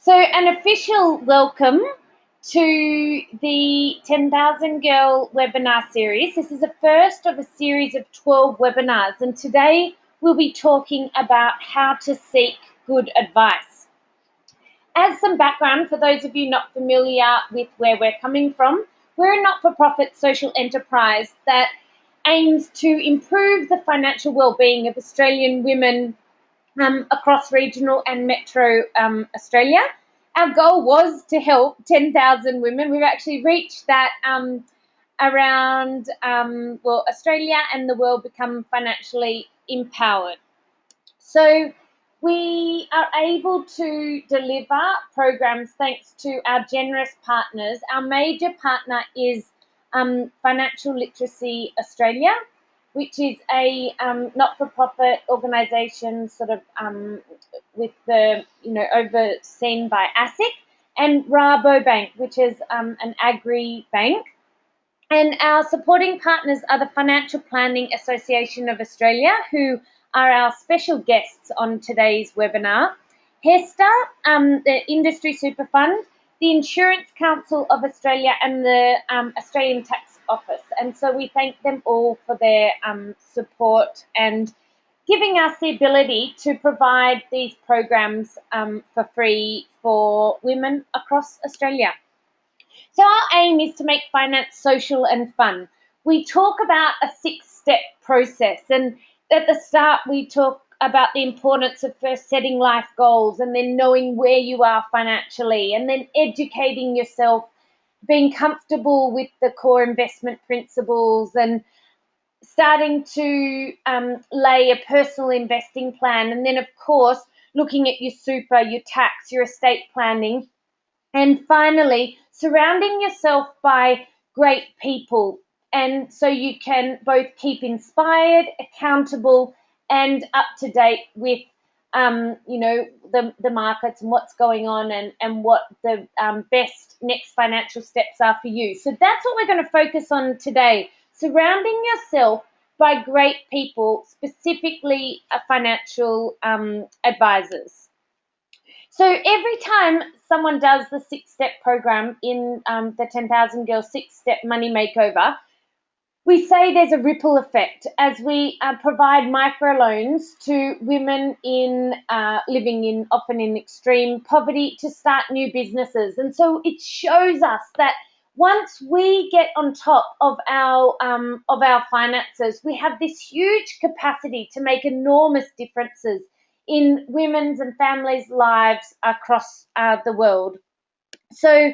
So, an official welcome to the 10,000 Girl webinar series. This is the first of a series of 12 webinars, and today we'll be talking about how to seek good advice. As some background, for those of you not familiar with where we're coming from, we're a not-for-profit social enterprise that aims to improve the financial well-being of Australian women across regional and metro Australia. Our goal was to help 10,000 women. We've actually reached that around, Australia and the world become financially empowered. So we are able to deliver programs thanks to our generous partners. Our major partner is Financial Literacy Australia, which is a not-for-profit organisation, sort of with the overseen by ASIC, and Rabobank, which is an agri bank. And our supporting partners are the Financial Planning Association of Australia, who are our special guests on today's webinar, HESTA, the Industry Super Fund, the Insurance Council of Australia, and the Australian Tax Office. And so we thank them all for their support and giving us the ability to provide these programs for free for women across Australia. So our aim is to make finance social and fun. We talk about a 6-step process, and at the start we talk about the importance of first setting life goals and then knowing where you are financially and then educating yourself, being comfortable with the core investment principles and starting to lay a personal investing plan, and then of course looking at your super, your tax, your estate planning, and finally surrounding yourself by great people, and so you can both keep inspired, accountable, and up to date with the markets and what's going on, and what the best next financial steps are for you. So that's what we're going to focus on today, surrounding yourself by great people, specifically financial advisors. So every time someone does the 6-step program in the 10,000 Girl 6-step money makeover, we say there's a ripple effect as we provide microloans to women living often in extreme poverty to start new businesses. And so it shows us that once we get on top of our finances, we have this huge capacity to make enormous differences in women's and families' lives across the world. So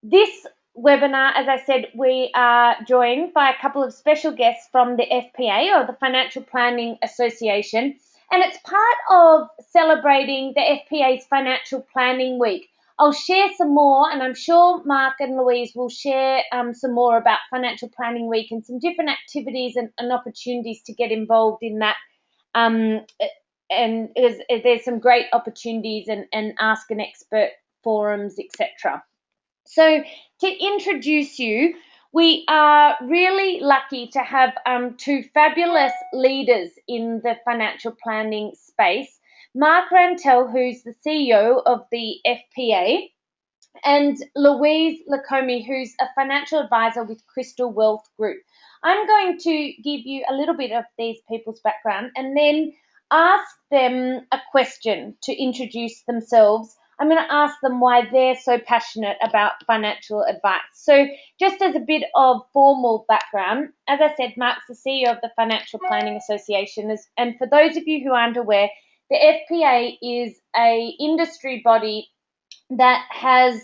this webinar, as I said, we are joined by a couple of special guests from the FPA, or the Financial Planning Association, and it's part of celebrating the FPA's Financial Planning Week. I'll share some more, and I'm sure Mark and Louise will share some more about Financial Planning Week and some different activities and opportunities to get involved in that. And there's some great opportunities and ask an expert forums, etc. So to introduce you, we are really lucky to have two fabulous leaders in the financial planning space, Mark Rantall, who's the CEO of the FPA, and Louise Lakomy, who's a financial advisor with Crystal Wealth Group. I'm going to give you a little bit of these people's background and then ask them a question to introduce themselves. I'm going to ask them why they're so passionate about financial advice. So just as a bit of formal background, as I said, Mark's the CEO of the Financial Planning Association. And for those of you who aren't aware, the FPA is an industry body that has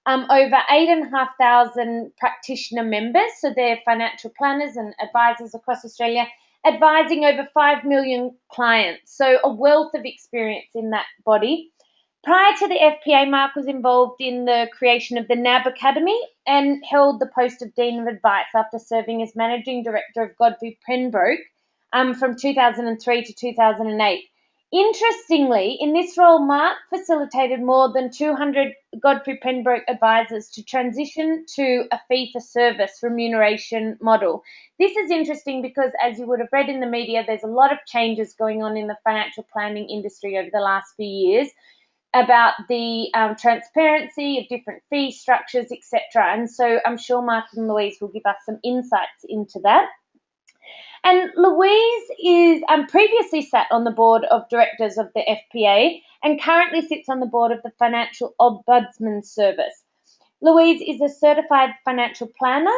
over 8,500 practitioner members. So they're financial planners and advisors across Australia, advising over 5 million clients. So a wealth of experience in that body. Prior to the FPA, Mark was involved in the creation of the NAB Academy and held the post of Dean of Advice after serving as Managing Director of Godfrey Pembroke from 2003 to 2008. Interestingly, in this role, Mark facilitated more than 200 Godfrey Pembroke advisors to transition to a fee-for-service remuneration model. This is interesting because, as you would have read in the media, there's a lot of changes going on in the financial planning industry over the last few years. about the transparency of different fee structures, etc. And so I'm sure Mark and Louise will give us some insights into that. And Louise is previously sat on the board of directors of the FPA and currently sits on the board of the Financial Ombudsman Service. Louise is a certified financial planner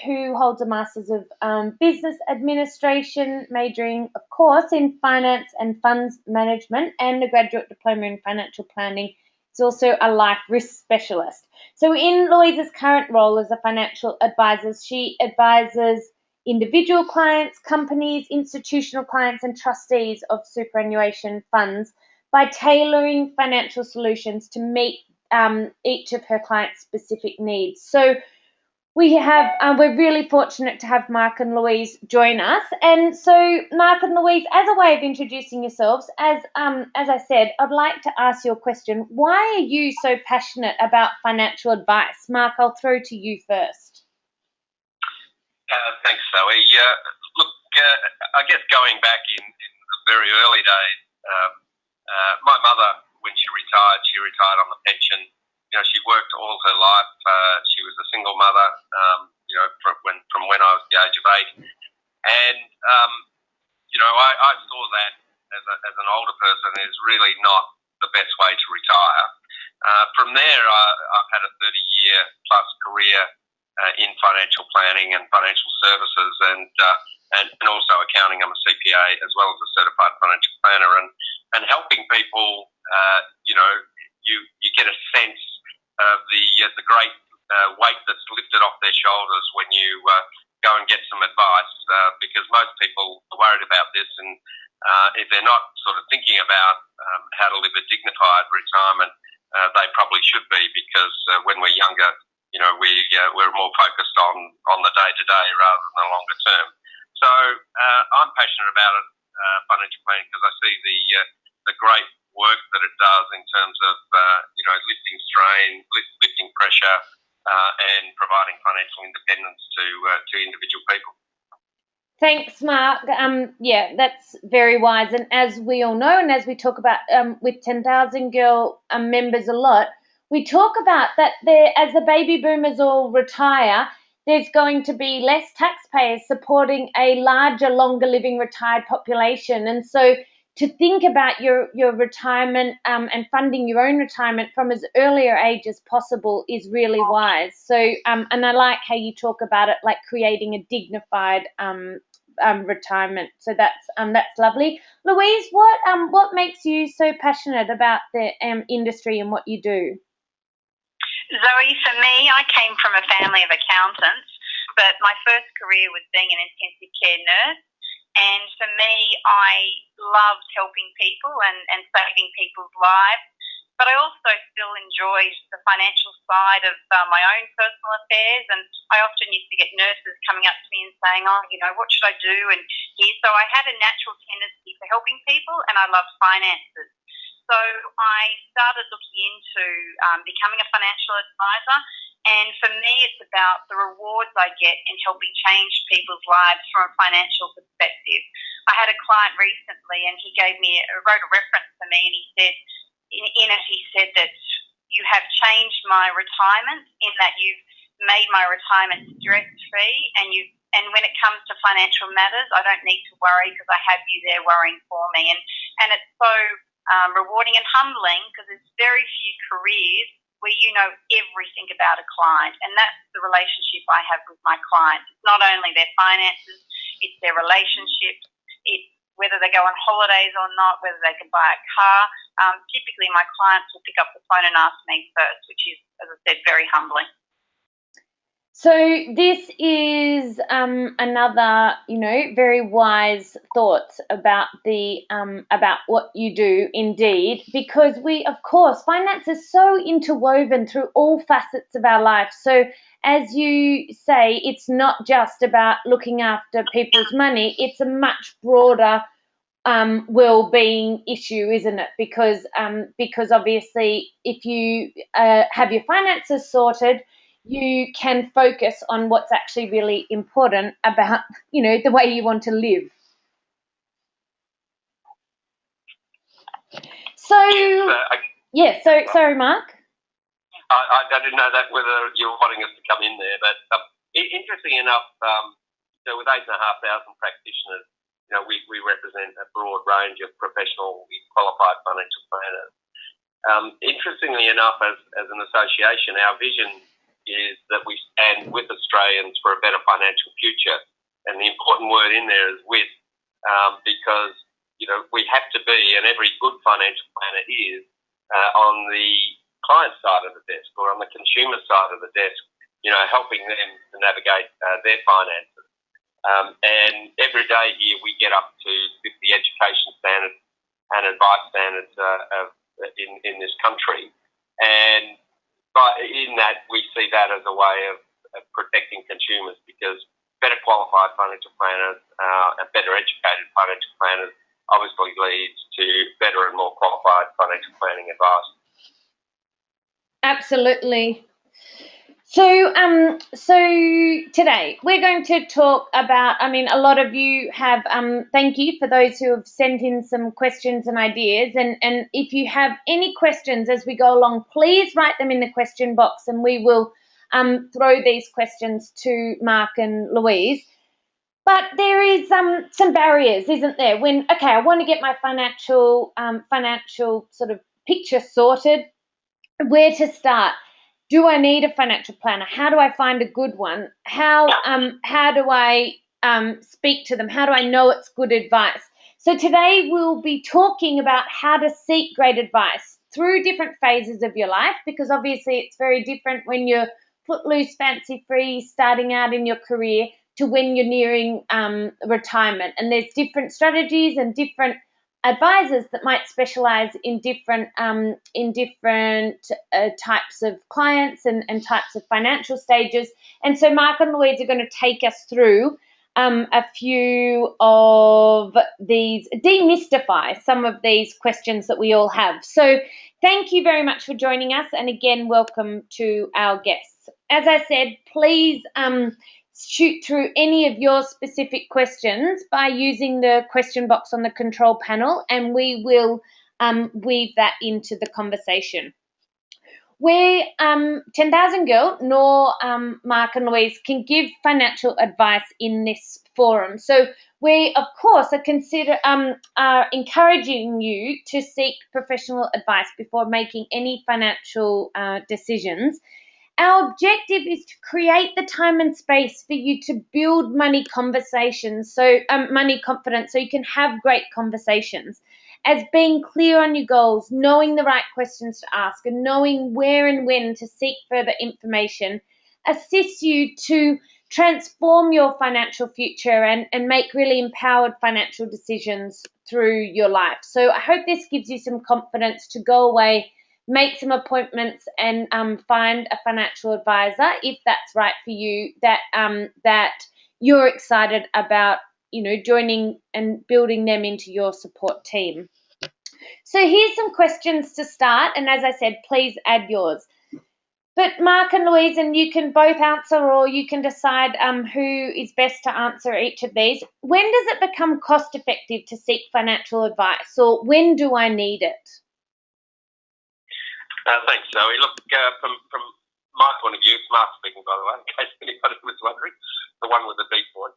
who holds a Master's of Business Administration, majoring, of course, in Finance and Funds Management, and a graduate diploma in Financial Planning. She's also a life risk specialist. So in Louise's current role as a financial advisor, she advises individual clients, companies, institutional clients, and trustees of superannuation funds by tailoring financial solutions to meet each of her clients' specific needs. So we're really fortunate to have Mark and Louise join us. And so, Mark and Louise, as a way of introducing yourselves, as I said, I'd like to ask you a question. Why are you so passionate about financial advice? Mark, I'll throw to you first. Thanks, Zoe. Look, I guess going back in the very early days, my mother, when she retired on the pension. You know, she worked all her life. She was a single mother, from when I was the age of 8. And, I saw that as an older person is really not the best way to retire. From there, I've had a 30-year plus career in financial planning and financial services and also accounting. I'm a CPA as well as a certified financial planner and helping people, you get a sense of the great weight that's lifted off their shoulders when you go and get some advice, because most people are worried about this, and if they're not sort of thinking about how to live a dignified retirement, they probably should be, because when we're younger, we're more focused on the day-to-day rather than the longer term. So I'm passionate about it, financial planning, because I see the great work that it does in terms of lifting strain, lifting pressure, and providing financial independence to individual people. Thanks, Mark. That's very wise. And as we all know, and as we talk about with 10,000-girl members a lot, we talk about that as the baby boomers all retire, there's going to be less taxpayers supporting a larger, longer living retired population. And so to think about your retirement and funding your own retirement from as earlier age as possible is really wise. So and I like how you talk about it like creating a dignified retirement. So that's lovely. Louise, what makes you so passionate about the industry and what you do? Zoe, for me, I came from a family of accountants, but my first career was being an intensive care nurse. And for me, I loved helping people and saving people's lives. But I also still enjoyed the financial side of my own personal affairs. And I often used to get nurses coming up to me and saying, what should I do? And here, so I had a natural tendency for helping people, and I loved finances. So I started looking into becoming a financial advisor. And for me, it's about the rewards I get in helping change people's lives from a financial perspective. I had a client recently, and he wrote a reference to me, and he said, in it, he said that you have changed my retirement in that you've made my retirement stress-free, and when it comes to financial matters, I don't need to worry because I have you there worrying for me. And it's so rewarding and humbling, because there's very few careers where you know everything about a client, and that's the relationship I have with my clients. It's not only their finances, it's their relationships, it's whether they go on holidays or not, whether they can buy a car. Typically, my clients will pick up the phone and ask me first, which is, as I said, very humbling. So this is another, very wise thoughts about about what you do indeed, because finance is so interwoven through all facets of our life. So as you say, it's not just about looking after people's money, it's a much broader well-being issue, isn't it? Because obviously if you have your finances sorted, you can focus on what's actually really important about, the way you want to live. So, Yeah, so sorry, Mark. I didn't know that whether you were wanting us to come in there, but interesting enough, so with 8,500 practitioners, we represent a broad range of professional qualified financial planners. Interestingly enough, as an association, our vision is that we stand with Australians for a better financial future, and the important word in there is with, because we have to be, and every good financial planner is, on the client side of the desk or on the consumer side of the desk, helping them to navigate their finances. And every day here we get up to the education standards and advice standards in this country. And in that, we see that as a way of protecting consumers, because better qualified financial planners and better educated financial planners obviously leads to better and more qualified financial planning advice. Absolutely. So today we're going to talk about, a lot of you have, thank you for those who have sent in some questions and ideas. And if you have any questions as we go along, please write them in the question box and we will throw these questions to Mark and Louise. But there is some barriers, isn't there? When, I want to get my financial sort of picture sorted, where to start? Do I need a financial planner? How do I find a good one? How do I speak to them? How do I know it's good advice? So today we'll be talking about how to seek great advice through different phases of your life, because obviously it's very different when you're footloose, fancy-free, starting out in your career to when you're nearing retirement. And there's different strategies and different advisors that might specialize in different types of clients and types of financial stages. And so Mark and Louise are going to take us through a few of these, demystify some of these questions that we all have. So thank you very much for joining us, and again, welcome to our guests. As I said, please shoot through any of your specific questions by using the question box on the control panel, and we will weave that into the conversation. We, 10,000 Girl, nor Mark and Louise can give financial advice in this forum. So we, of course, are encouraging you to seek professional advice before making any financial decisions. Our objective is to create the time and space for you to build money conversations, money confidence, so you can have great conversations. As being clear on your goals, knowing the right questions to ask, and knowing where and when to seek further information assists you to transform your financial future and make really empowered financial decisions through your life. So I hope this gives you some confidence to go away, make some appointments, and find a financial advisor if that's right for you, that you're excited about, joining and building them into your support team. So here's some questions to start, and as I said, please add yours. But Mark and Louise, and you can both answer, or you can decide who is best to answer each of these. When does it become cost effective to seek financial advice, or when do I need it? Thanks, Zoe. Look, from my point of view, it's Mark speaking, by the way, in case anybody was wondering, the one with the deep voice.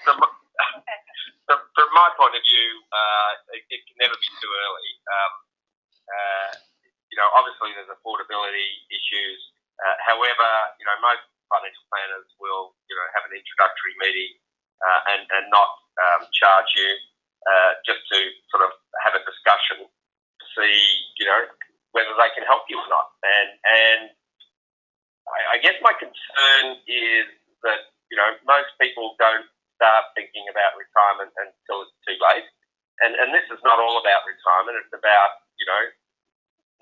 From my point of view, it can never be too early. Obviously there's affordability issues. However, most financial planners will, have an introductory meeting and not charge you just to sort of have a discussion to see, whether they can help you or not. And I guess my concern is that, most people don't start thinking about retirement until it's too late. And this is not all about retirement. It's about,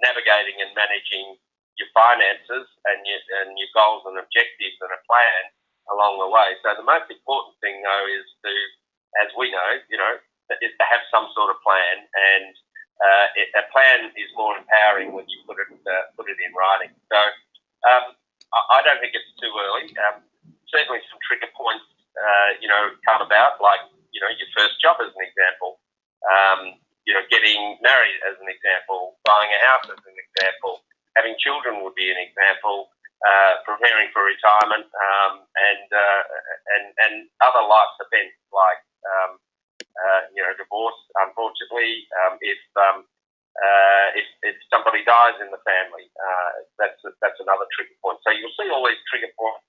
navigating and managing your finances and your goals and objectives and a plan along the way. So the most important thing, though, is to, as we know, is to have some sort of plan. And a plan is more empowering when you put it in writing. So I don't think it's too early. Certainly some trigger points, come about, like, your first job as an example, getting married as an example, buying a house as an example, having children would be an example, preparing for retirement, and other life's events like divorce. Unfortunately, if somebody dies in the family, that's another trigger point. So you'll see all these trigger points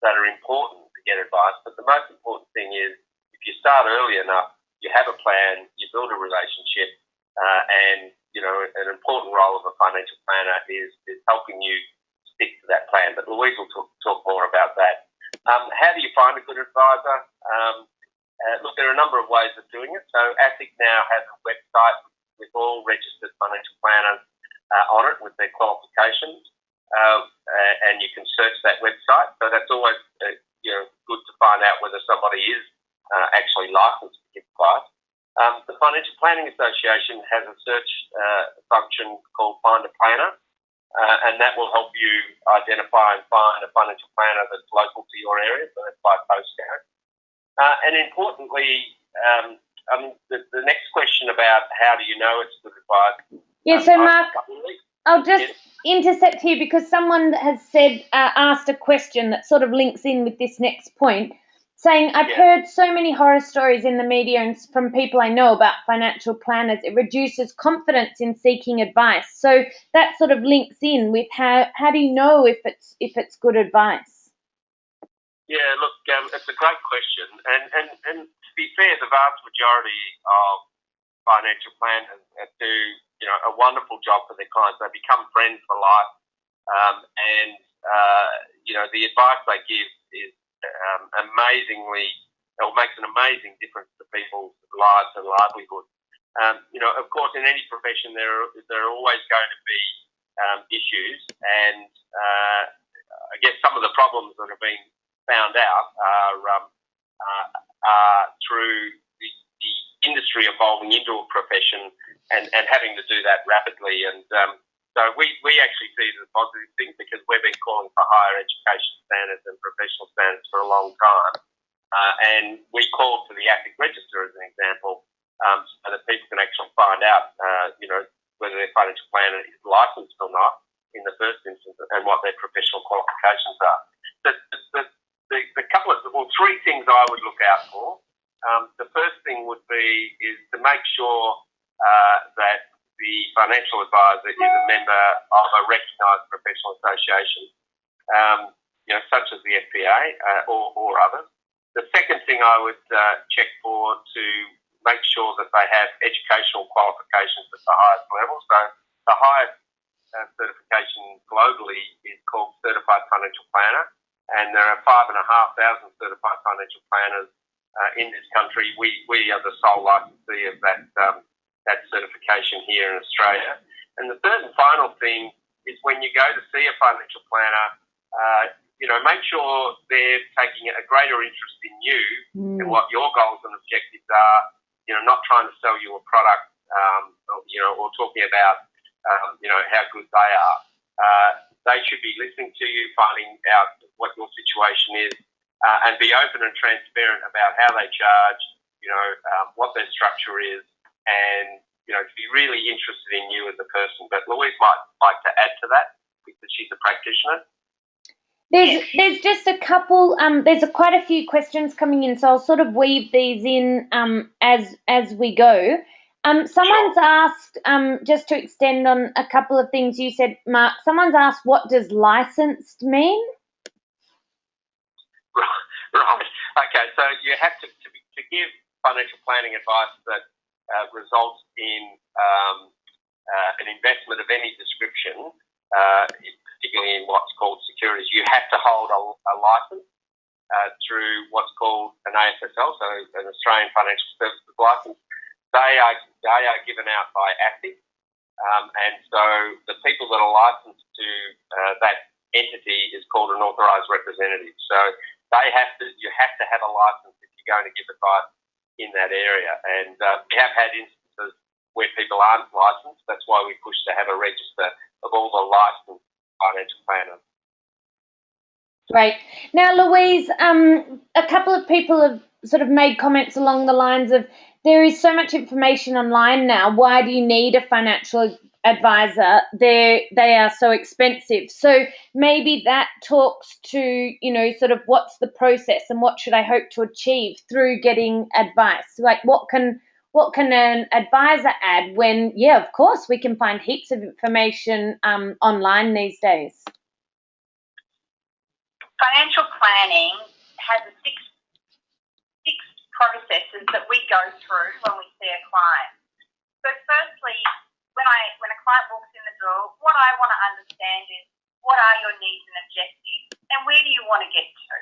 that are important to get advice. But the most important thing is if you start early enough, you have a plan, you build a relationship, and an important role of a financial planner is helping you stick to that plan. But Louise will talk more about that. How do you find a good advisor? Look, there are a number of ways of doing it. So ASIC now has a website with all registered financial planners on it with their qualifications, and you can search that website. So that's always good to find out whether somebody is actually licensed to give advice. The Financial Planning Association has a search function called Find a Planner, and that will help you identify and find a financial planner that's local to your area, so that's by postcode. And importantly, the next question about how do you know it's good advice? Yeah, so Mark, I'll just intercept here because someone has said, asked a question that sort of links in with this next point, saying, I've heard so many horror stories in the media and from people I know about financial planners, it reduces confidence in seeking advice. So that sort of links in with how do you know if it's good advice? Yeah, look, it's a great question. And to be fair, the vast majority of financial planners do a wonderful job for their clients. They become friends for life. The advice they give is makes an amazing difference to people's lives and livelihood. Of course, in any profession, there are always going to be issues, and I guess some of the problems that have been found out are through the industry evolving into a profession and having to do that rapidly. And so we actually see it as a positive thing because we've been calling for higher education standards and professional standards for a long time. And we called for the ASIC register as an example so that people can actually find out, whether their financial planner is licensed or not in the first instance and what their professional qualifications are. The couple of, three things I would look out for. The first thing would be is to make sure that the financial advisor is a member of a recognised professional association, such as the FPA or others. The second thing I would check for to make sure that they have educational qualifications at the highest level. So the highest certification globally is called Certified Financial Planner, and there are 5,500 certified financial planners in this country. We are the sole licensee of that certification here in Australia. And the third and final thing is when you go to see a financial planner, make sure they're taking a greater interest in you and what your goals and objectives are. Not trying to sell you a product, or talking about how good they are. They should be listening to you, finding out what your situation is, and be open and transparent about how they charge, what their structure is, and, to be really interested in you as a person. But Louise might like to add to that because she's a practitioner. There's just a couple, there's quite a few questions coming in, so I'll sort of weave these in as we go. Someone's asked, just to extend on a couple of things you said, Mark, someone's asked, what does licensed mean? Right. Okay, so you have to give financial planning advice that results in an investment of any description, particularly in what's called securities. You have to hold a license through what's called an AFSL, so an Australian Financial Services License. They are given out by ASIC, and so the people that are licensed to that entity is called an authorised representative. So you have to have a license if you're going to give advice in that area. And we have had instances where people aren't licensed. That's why we push to have a register of all the licensed financial planners. Great. Now, Louise, a couple of people have sort of made comments along the lines of there is so much information online now. Why do you need a financial advisor, they are so expensive. So maybe that talks to, sort of what's the process and what should I hope to achieve through getting advice? Like what can an advisor add when, yeah, of course, we can find heaps of information online these days? Financial planning has six processes that we go through when we see a client. So firstly, when a client walks in the door, what I want to understand is what are your needs and objectives and where do you want to get to?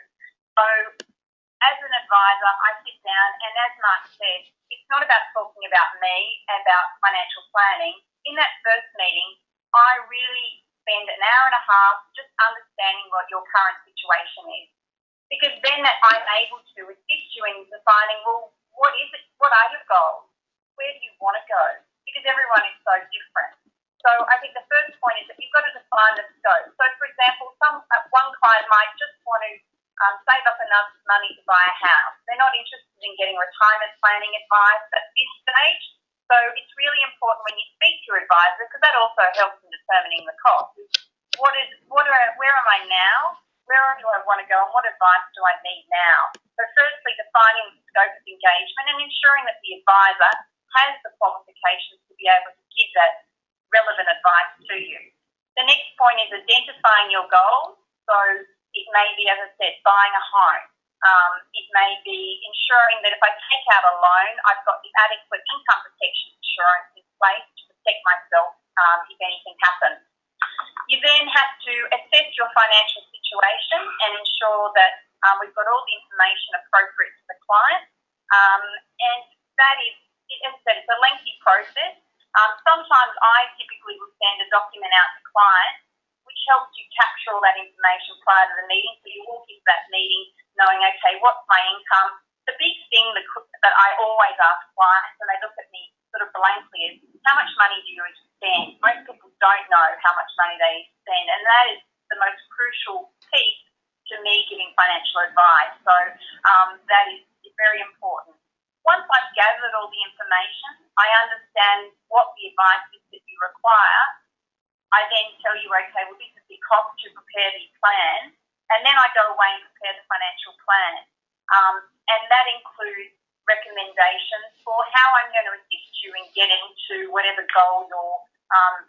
So as an advisor, I sit down and as Mark said, it's not about talking about me, about financial planning. In that first meeting, I really spend an hour and a half just understanding what your current situation is. Because then I'm able to assist you in defining, well, what is it? What are your goals? Where do you want to go? Because everyone is so different. So I think the first point is that you've got to define the scope. So, for example, one client might just want to save up enough money to buy a house. They're not interested in getting retirement planning advice at this stage. So it's really important when you speak to your advisor, because that also helps in determining the cost. Where am I now? Where do I want to go and what advice do I need now? So firstly, defining the scope of engagement and ensuring that the advisor has the qualifications to be able to give that relevant advice to you. The next point is identifying your goals. So it may be, as I said, buying a home. It may be ensuring that if I take out a loan, I've got the adequate income protection insurance in place to protect myself if anything happens. You then have to assess your financial situation and ensure that we've got all the information appropriate to the client. And that is, as I said, it's a lengthy process. Sometimes I typically will send a document out to clients which helps you capture all that information prior to the meeting. So you walk into that meeting knowing, okay, what's my income? The big thing that I always ask clients, and they look at me sort of blankly, is how much money do you spend? Most people don't know how much money they spend, and that is the most crucial piece to me giving financial advice. So that is very important. Once I've gathered all the information, I understand what the advice is that you require. I then tell you, okay, well, this is the cost to prepare the plan, and then I go away and prepare the financial plan. And that includes recommendations for how I'm going to assist you in getting to whatever goal you're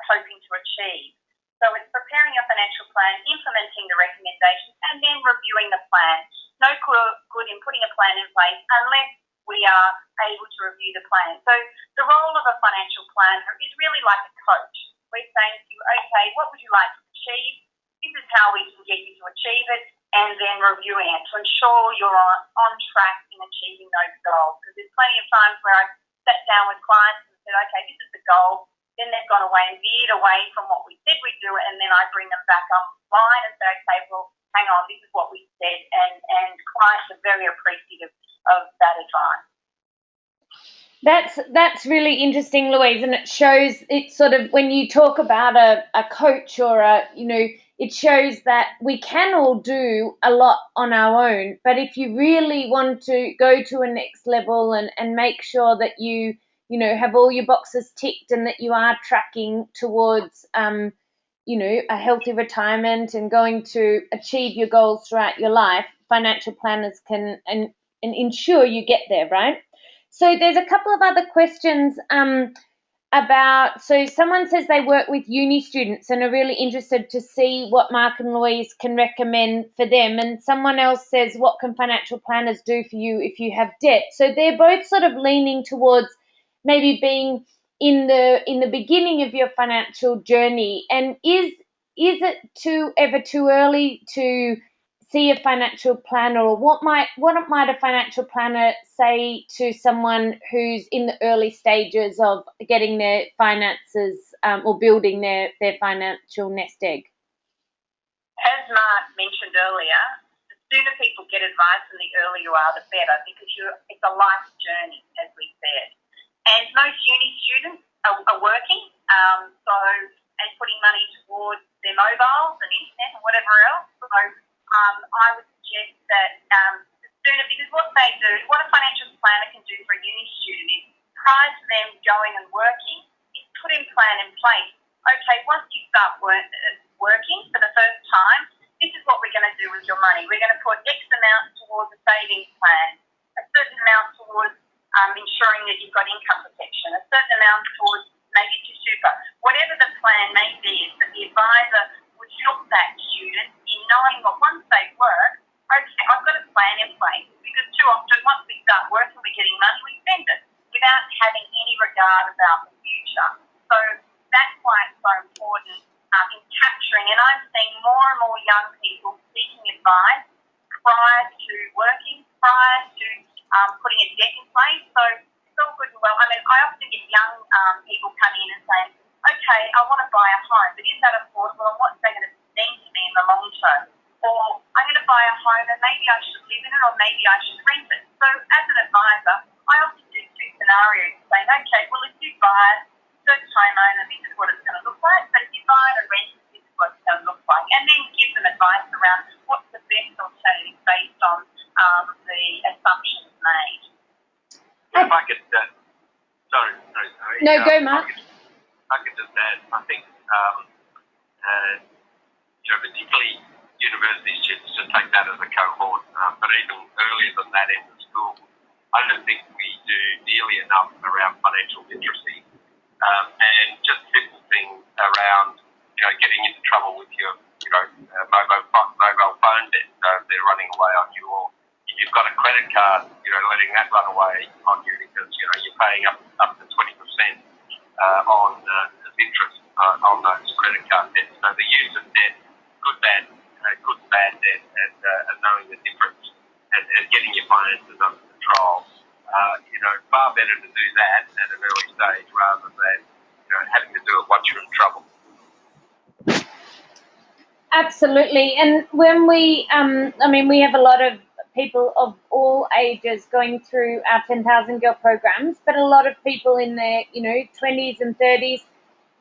hoping to achieve. So it's preparing your financial plan, implementing the recommendations, and then reviewing the plan. No good in putting a plan in place unless we are able to review the plan. So the role of a financial planner is really like a coach. We're saying to you, okay, what would you like to achieve? This is how we can get you to achieve it, and then reviewing it to ensure you're on track in achieving those goals. Because there's plenty of times where I've sat down with clients and said, okay, this is the goal. Then they've gone away and veered away from what we said we'd do, and then I bring them back online and say, okay, well, hang on, this is what we said, and clients are very appreciative of that advice. That's really interesting, Louise, and it shows, it sort of, when you talk about a coach or it shows that we can all do a lot on our own, but if you really want to go to a next level and make sure that you have all your boxes ticked and that you are tracking towards a healthy retirement and going to achieve your goals throughout your life, financial planners can and ensure you get there, right? So there's a couple of other questions so someone says they work with uni students and are really interested to see what Mark and Louise can recommend for them. And someone else says, what can financial planners do for you if you have debt? So they're both sort of leaning towards maybe being in the beginning of your financial journey. And is it ever too early to see a financial planner, or what might a financial planner say to someone who's in the early stages of getting their finances or building their financial nest egg? As Mark mentioned earlier, the sooner people get advice and the earlier you are, the better, because it's a life journey, as we said. And most uni students are working, and putting money towards their mobiles and internet and whatever else. So I would suggest that the sooner, because what a financial planner can do for a uni student is, prior to them going and working, is put a plan in place okay, once you start working for the first time, this is what we're going to do with your money. We're going to put X amount towards a savings plan, a certain amount towards ensuring that you've got income protection, a certain amount towards maybe to super. Whatever the plan may be, is that the advisor would help that student in knowing that once they work, okay, I've got a plan in place, because too often once we start working, we're getting money, we spend it without having any regard about the future. So that's why it's so important in capturing, and I'm seeing more and more young people seeking advice prior to working, prior to putting a debt in place. So it's all good and well. I mean, I often get young people coming in and saying, okay, I want to buy a home, but is that affordable, and what's that going to mean to me in the long term? Or I'm going to buy a home and maybe I should live in it, or maybe I should rent it. So as an advisor, I often do two scenarios, saying, okay, well, if you buy it, first homeowner, this is what it's going to look like, but if you buy it and rent it, this is what it's going to look like. And then give them advice around what's the best alternative based on the assumptions made. If I could, sorry. No, go, Mark. I could just add, I think, particularly university students, just take that as a cohort, but even earlier than that in the school, I don't think we do nearly enough around financial literacy, and just simple things around, getting into trouble with your, mobile phone debt, if they're running away on you, or if you've got a credit card, letting that run away on you because, you're paying up to 20% as interest on those credit card debts. So the use of debt, good, bad debt, and knowing the difference and getting your finances under control. Far better to do that at an early stage rather than, having to do it once you're in trouble. Absolutely. And when we have a lot of people of all ages going through our 10,000 Girl programs, but a lot of people in their, 20s and 30s.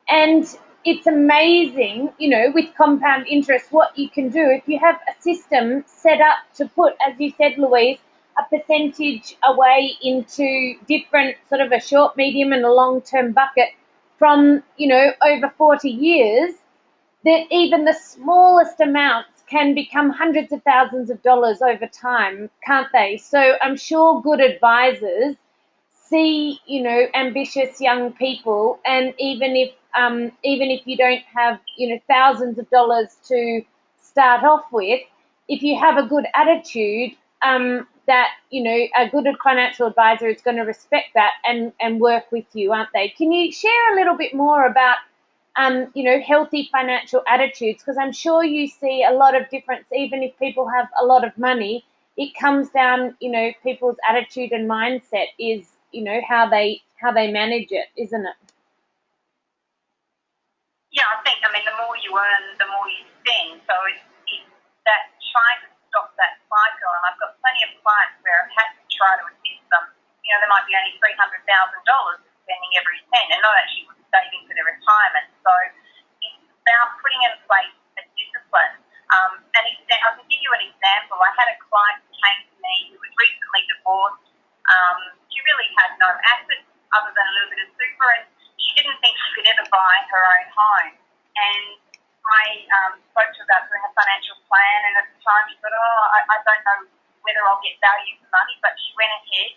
And it's amazing, with compound interest, what you can do if you have a system set up to put, as you said, Louise, a percentage away into different sort of a short, medium and a long-term bucket from, over 40 years, that even the smallest amounts can become hundreds of thousands of dollars over time, can't they? So I'm sure good advisors see, ambitious young people, and even if you don't have, thousands of dollars to start off with, if you have a good attitude, that, a good financial advisor is going to respect that and work with you, aren't they? Can you share a little bit more about healthy financial attitudes? Because I'm sure you see a lot of difference, even if people have a lot of money. It comes down, people's attitude and mindset is, how they manage it, isn't it? Yeah, I think, the more you earn, the more you spend. So it's that trying to stop that cycle. And I've got plenty of clients where I've had to try to assist them. There might be only $300,000 spending every cent and not actually saving for their retirement. So it's about putting in place a discipline. I can give you an example. I had a client who came to me who was recently divorced. She really had no assets other than a little bit of super, and she didn't think she could ever buy her own home. And I spoke to her about doing a financial plan, and at the time she said, I don't know whether I'll get value for money, but she went ahead.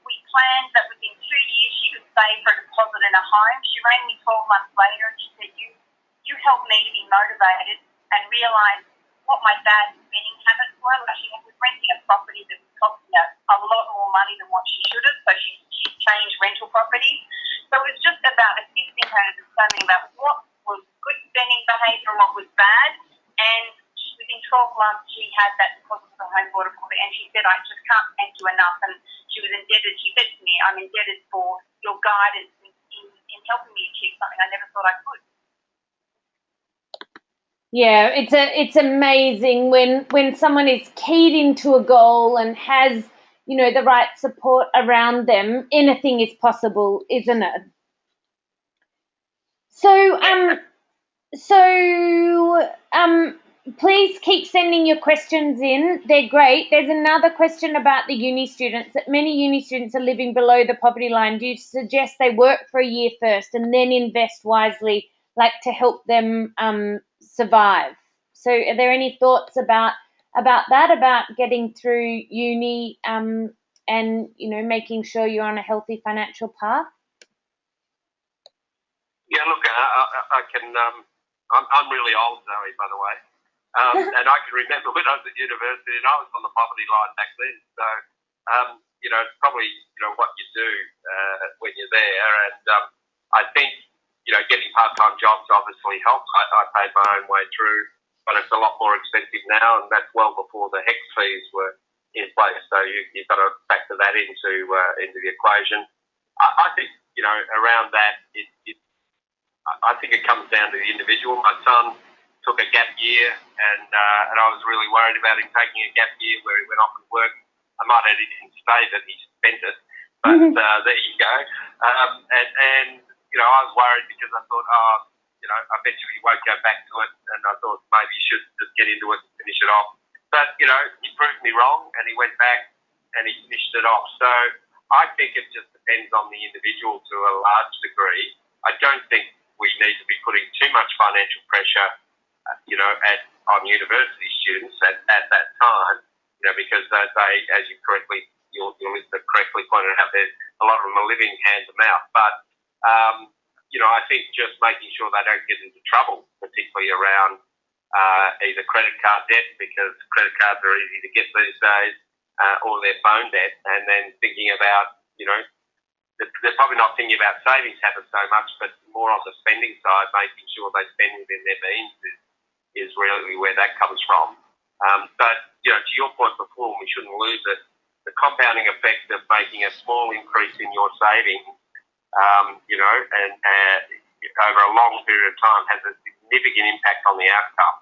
We planned that within 2 years she could save for a deposit in a home. She rang me 12 months later and she said, you helped me to be motivated and realise what my dad's spending habits were. Like she was renting a property that was costing her a lot more money than what she should have, so she changed rental properties. So it was just about assisting her in understanding about what was good spending behaviour and what was bad. And within 12 months, she had that deposit for home bought a property, and she said, I just can't thank you enough. And she was indebted. She said to me, I'm indebted for your guidance in helping me achieve something I never thought I could. Yeah, it's amazing when someone is keyed into a goal and has, the right support around them. Anything is possible, isn't it? So please keep sending your questions in. They're great. There's another question about the uni students, that many uni students are living below the poverty line. Do you suggest they work for a year first and then invest wisely like to help them survive. So are there any thoughts about that, about getting through uni and, you know, making sure you're on a healthy financial path? Yeah, look, I can. I'm really old, Zoe, by the way, and I can remember when I was at university, and I was on the poverty line back then. So, you know, it's probably what you do when you're there, and I think getting part-time jobs obviously helps. I paid my own way through, but it's a lot more expensive now, and that's well before the HEX fees were in place. So you've got to factor that into the equation. I think around that I think it comes down to the individual. My son took a gap year, and I was really worried about him taking a gap year where he went off and worked. I might add he didn't stay, that he spent it. But there you go. And I was worried because I thought, eventually he won't go back to it, and I thought maybe he should just get into it and finish it off. But, he proved me wrong, and he went back and he finished it off. So I think it just depends on the individual to a large degree. I don't think we need to be putting too much financial pressure, on university students at that time, because they, as your listener correctly pointed out, there's a lot of them are living hand to mouth. But, I think just making sure they don't get into trouble, particularly around either credit card debt, because credit cards are easy to get these days, or their phone debt, and then thinking about, they're probably not thinking about savings habits so much, but more on the spending side, making sure they spend within their means is really where that comes from. But, to your point before, we shouldn't lose it. The compounding effect of making a small increase in your savings, and over a long period of time has a significant impact on the outcome.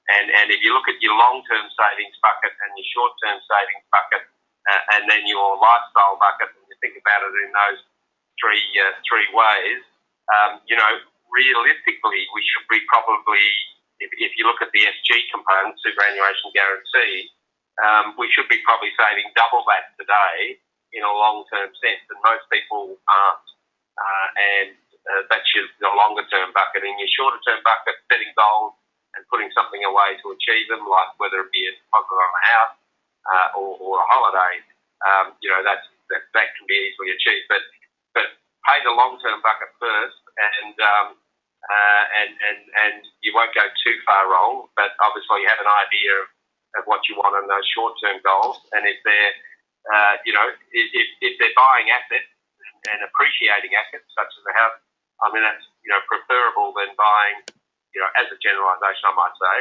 And if you look at your long-term savings bucket and your short-term savings bucket, and then your lifestyle bucket, and you think about it in those three ways, realistically, we should be probably, if you look at the SG component, superannuation guarantee, we should be probably saving double that today in a long-term sense, and most people aren't. That's your longer-term bucket. In your shorter-term bucket, setting goals and putting something away to achieve them, like whether it be a deposit on a house or a holiday, that can be easily achieved. But pay the long-term bucket first, and you won't go too far wrong. But obviously, you have an idea of what you want in those short-term goals, and if they're if they're buying assets and appreciating assets such as a house, I mean that's preferable than buying, as a generalisation I might say,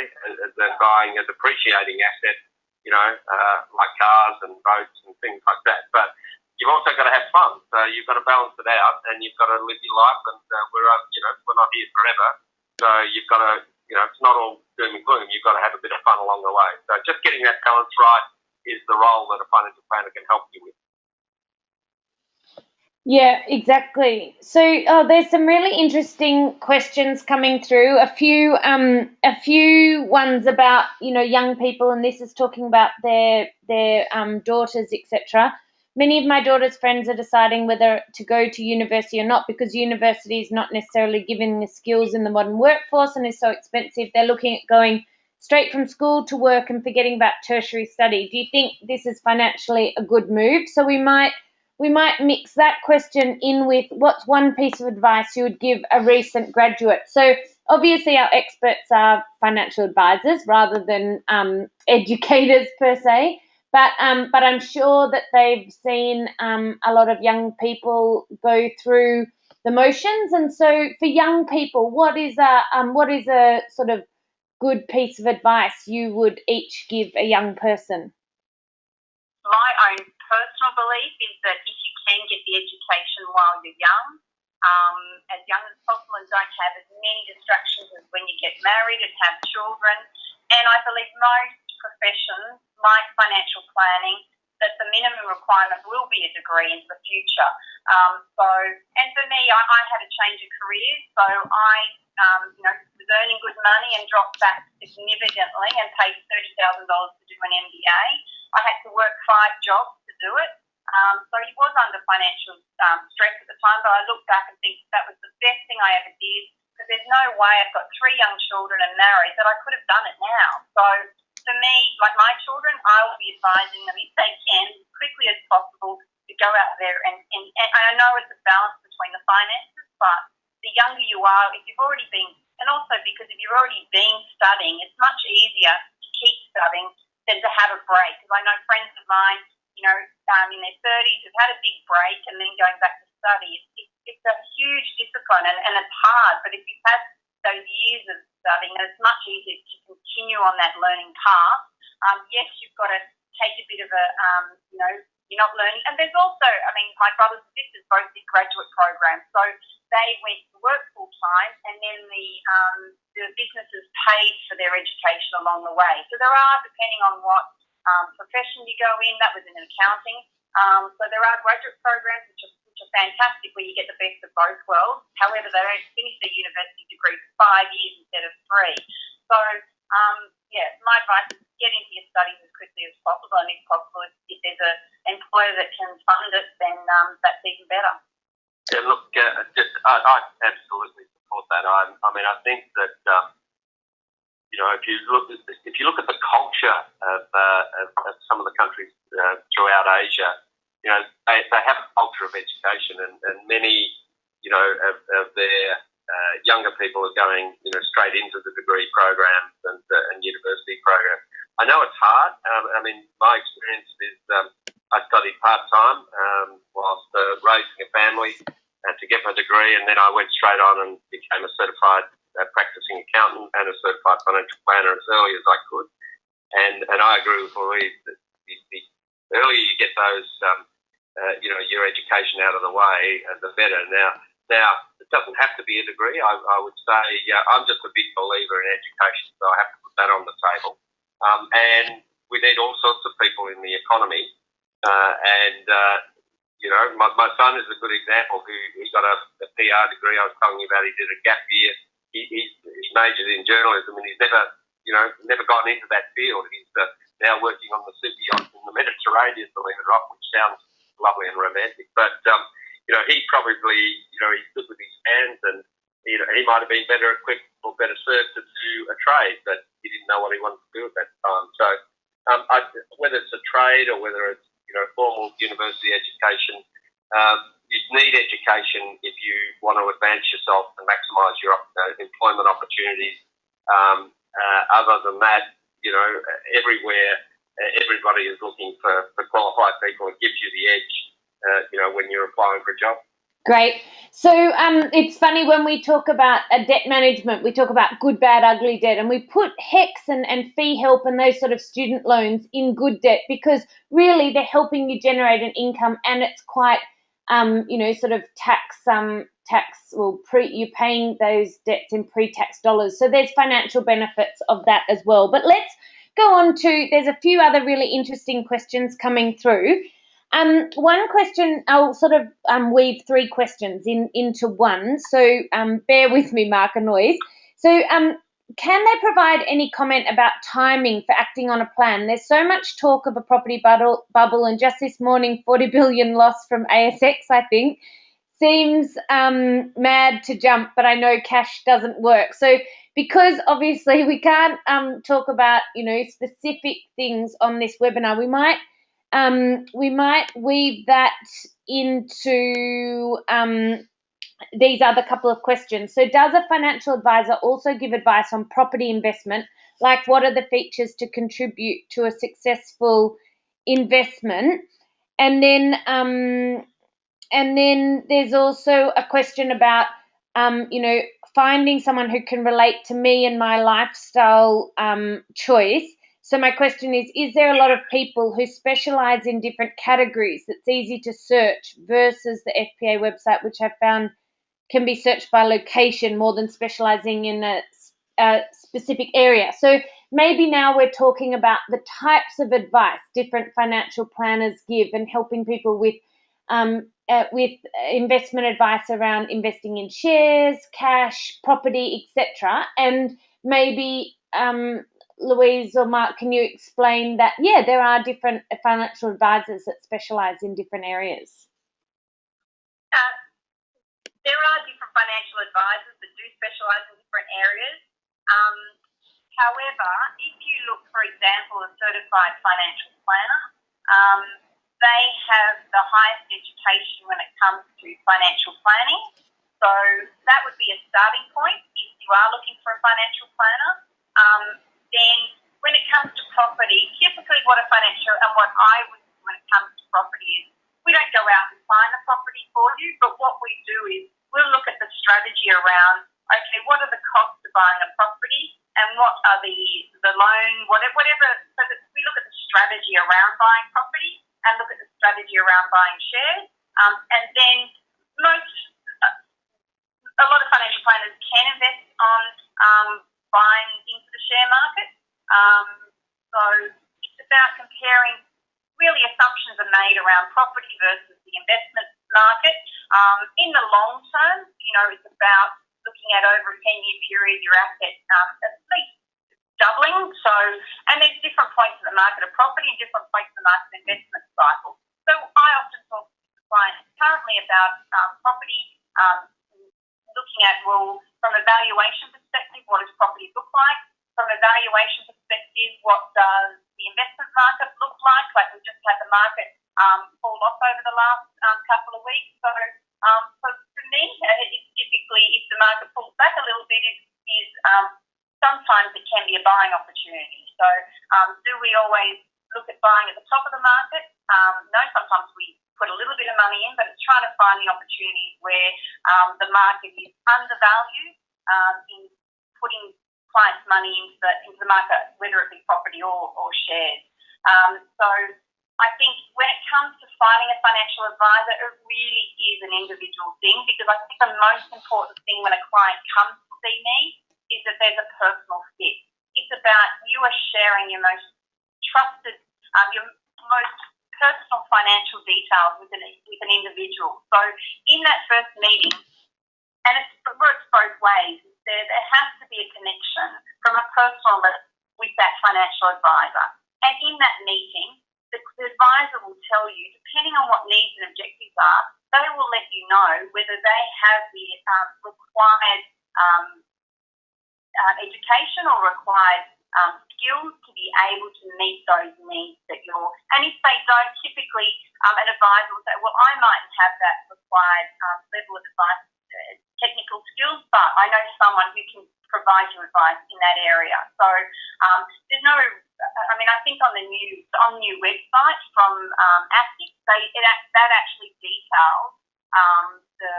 than buying a depreciating asset, like cars and boats and things like that. But you've also got to have fun, so you've got to balance it out, and you've got to live your life. And we're not here forever, so you've got to, it's not all doom and gloom. You've got to have a bit of fun along the way. So just getting that balance right is the role that a financial planner can help you with. Yeah, exactly. So there's some really interesting questions coming through. A few ones about young people, and this is talking about their daughters, etc. Many of my daughter's friends are deciding whether to go to university or not, because university is not necessarily giving the skills in the modern workforce and is so expensive. They're looking at going straight from school to work and forgetting about tertiary study. Do you think this is financially a good move? So we might mix that question in with what's one piece of advice you would give a recent graduate. So obviously our experts are financial advisors rather than educators per se, but I'm sure that they've seen a lot of young people go through the motions. And so for young people, what is a sort of good piece of advice you would each give a young person? My own personal belief is that if you can get the education while you're young as possible, and don't have as many distractions as when you get married and have children. And I believe most professions, like financial planning, that the minimum requirement will be a degree into the future. And for me, I had a change of career, so I was earning good money and dropped back significantly and paid $30,000 to do an MBA. I had to work 5 jobs to do it. So he was under financial stress at the time, but I look back and think that was the best thing I ever did. because there's no way. I've got 3 young children and married that I could have done it now. So for me, like my children, I will be advising them if they can, as quickly as possible, to go out there and I know it's a balance between the finances, but the younger you are, if you've already been, and also because if you've already been studying, it's much easier to keep studying than to have a break. Because I know friends of mine, in their 30s who've had a big break and then going back to study. It's a huge discipline and it's hard, but if you've had those years of studying, it's much easier to continue on that learning path. Yes, you've got to take a bit of a, you're not learning. And there's also, my brothers and sisters both did graduate programs, so they went to work full time, and then the businesses paid for their education along the way. So there are, depending on what profession you go in, that was in accounting. So there are graduate programs which are fantastic, where you get the best of both worlds. However, they don't finish their university degree for 5 years instead of 3. So, my advice is get into your studies as quickly as possible, and if possible, if there's an employer that can fund it, then that's even better. Yeah, look, I absolutely support that. I think that if you look at the culture of some of the countries throughout Asia, they have a culture of education, and many of their younger people are going straight into the degree programs and university programs. I know it's hard. My experience is I studied part-time whilst raising a family to get my degree, and then I went straight on and became a certified practicing accountant and a certified financial planner as early as I could. And I agree with Louise that the earlier you get those, your education out of the way, the better. Now, it doesn't have to be a degree. I would say I'm just a big believer in education, so I have to put that on the table. And we need all sorts of people in the economy. My son is a good example. He got a PR degree. I was telling you about. He did a gap year. He majored in journalism, and he's never gotten into that field. He's now working on the super yacht in the Mediterranean, believe it or not, which sounds lovely and romantic. But he probably he's good with his hands, and he might have been better equipped or better served to do a trade, but he didn't know what he wanted to do at that time. So whether it's a trade or whether it's formal university education, you need education if you want to advance yourself and maximise your employment opportunities. Other than that, everywhere, everybody is looking for qualified people. It gives you the edge, when you're applying for a job. Great. So it's funny when we talk about debt management, we talk about good, bad, ugly debt, and we put HECS and fee help and those sort of student loans in good debt, because really they're helping you generate an income, and it's quite, sort of you're paying those debts in pre-tax dollars. So there's financial benefits of that as well. But let's go on to, there's a few other really interesting questions coming through. One question, I'll sort of weave 3 questions into one. So bear with me, Mark and Louise. So can they provide any comment about timing for acting on a plan? There's so much talk of a property bubble, and just this morning, 40 billion loss from ASX, I think. Seems mad to jump, but I know cash doesn't work. So because obviously we can't talk about, specific things on this webinar, we might weave that into these other couple of questions. So does a financial advisor also give advice on property investment? Like, what are the features to contribute to a successful investment? And then there's also a question about, finding someone who can relate to me and my lifestyle choice. So my question is there a lot of people who specialise in different categories that's easy to search versus the FPA website, which I found can be searched by location more than specialising in a specific area? So maybe now we're talking about the types of advice different financial planners give, and helping people with investment advice around investing in shares, cash, property, etc. And maybe Louise or Mark, can you explain that? Yeah, there are different financial advisors that specialise in different areas. There are different financial advisors that do do specialise in different areas. However, if you look, for example, a certified financial planner, they have the highest education when it comes to financial planning. So that would be a starting point if you are looking for a financial planner. Then when it comes to property, typically what a financial and what I would do when it comes to property is we don't go out and find the property for you, but what we do is we'll look at the strategy around, okay, what are the costs of buying a property and what are the loan, whatever, so that we look at the strategy around buying property and look at the strategy around buying shares. And then a lot of financial planners can invest on buying into the share market. So it's about comparing, really assumptions are made around property versus the investment market. In the long term, it's about looking at over a 10-year period, your asset at least doubling. So, and there's different points in the market of property and different points in the market of investment cycle. So I often talk to clients currently about property, looking at, well, from a valuation perspective, what does property look like? From a valuation perspective, what does the investment market look like? Like we just had the market fall off over the last couple of weeks. So for me, it's typically, if the market pulls back a little bit, is sometimes it can be a buying opportunity. So do we always look at buying at the top of the market? No, sometimes we put a little bit of money in, but it's trying to find the opportunities where the market is undervalued in putting clients' money into the market, whether it be property or shares. So I think when it comes to finding a financial advisor, it really is an individual thing, because I think the most important thing when a client comes to see me is that there's a personal fit. It's about you are sharing your most trusted, your most personal financial details with an individual. So in that first meeting, and it works both ways, there has to be a connection from a personal level with that financial advisor. And in that meeting, the advisor will tell you, depending on what needs and objectives are, they will let you know whether they have the required education or required skills to be able to meet those needs that you're. And if they don't, typically an advisor will say, well, I mightn't have that required level of advice, technical skills, but I know someone who can provide you advice in that area. So there's no, I think on the new website from ASIC, that actually details the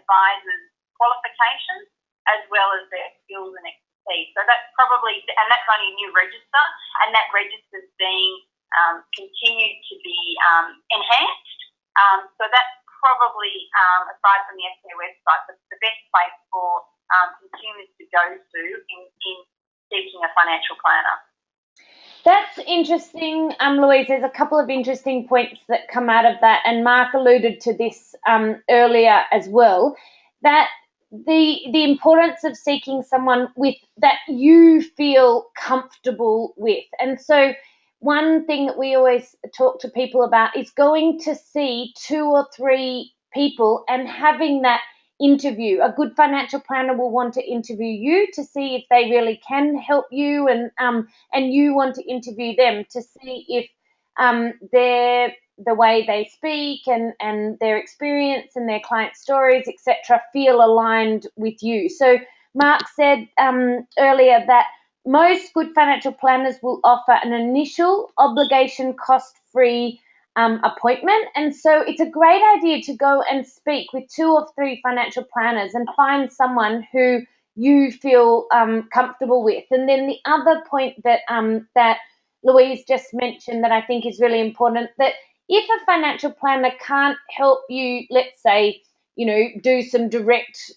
advisor's qualifications as well as their skills and expertise. So that's probably, and that's only a new register, and that register is being continued to be enhanced. So that's probably, aside from the FCA website, the best place for consumers to go to in seeking a financial planner. That's interesting, Louise. There's a couple of interesting points that come out of that, and Mark alluded to this earlier as well, that the importance of seeking someone with that you feel comfortable with. And so one thing that we always talk to people about is going to see 2 or 3 people and having that interview. A good financial planner will want to interview you to see if they really can help you, and you want to interview them to see if the way they speak and their experience and their client stories, etc., feel aligned with you. So Mark said earlier that most good financial planners will offer an initial obligation cost-free appointment. And so it's a great idea to go and speak with 2 or 3 financial planners and find someone who you feel comfortable with. And then the other point that Louise just mentioned that I think is really important, that if a financial planner can't help you, let's say, do some direct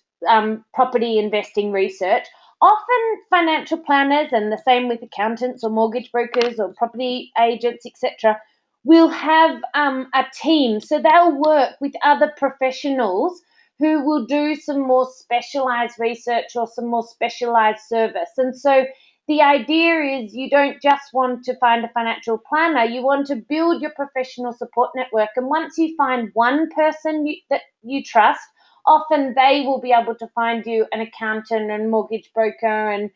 property investing research, often financial planners, and the same with accountants or mortgage brokers or property agents, etc., will have a team. So they'll work with other professionals who will do some more specialized research or some more specialized service. And so the idea is you don't just want to find a financial planner, you want to build your professional support network. And once you find one person that you trust, often they will be able to find you an accountant and mortgage broker and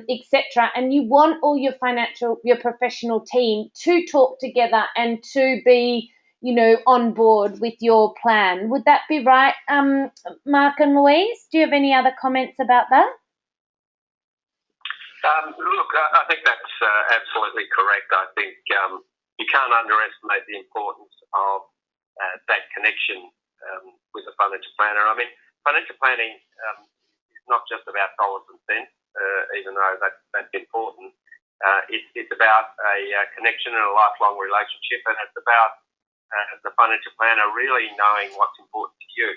etc. And you want all your professional team to talk together and to be, on board with your plan. Would that be right, Mark and Louise? Do you have any other comments about that? Look, I think that's absolutely correct. I think you can't underestimate the importance of that connection with a financial planner. I mean, financial planning is not just about dollars and cents, even though that's important. It's about a connection and a lifelong relationship, and it's about the financial planner really knowing what's important to you.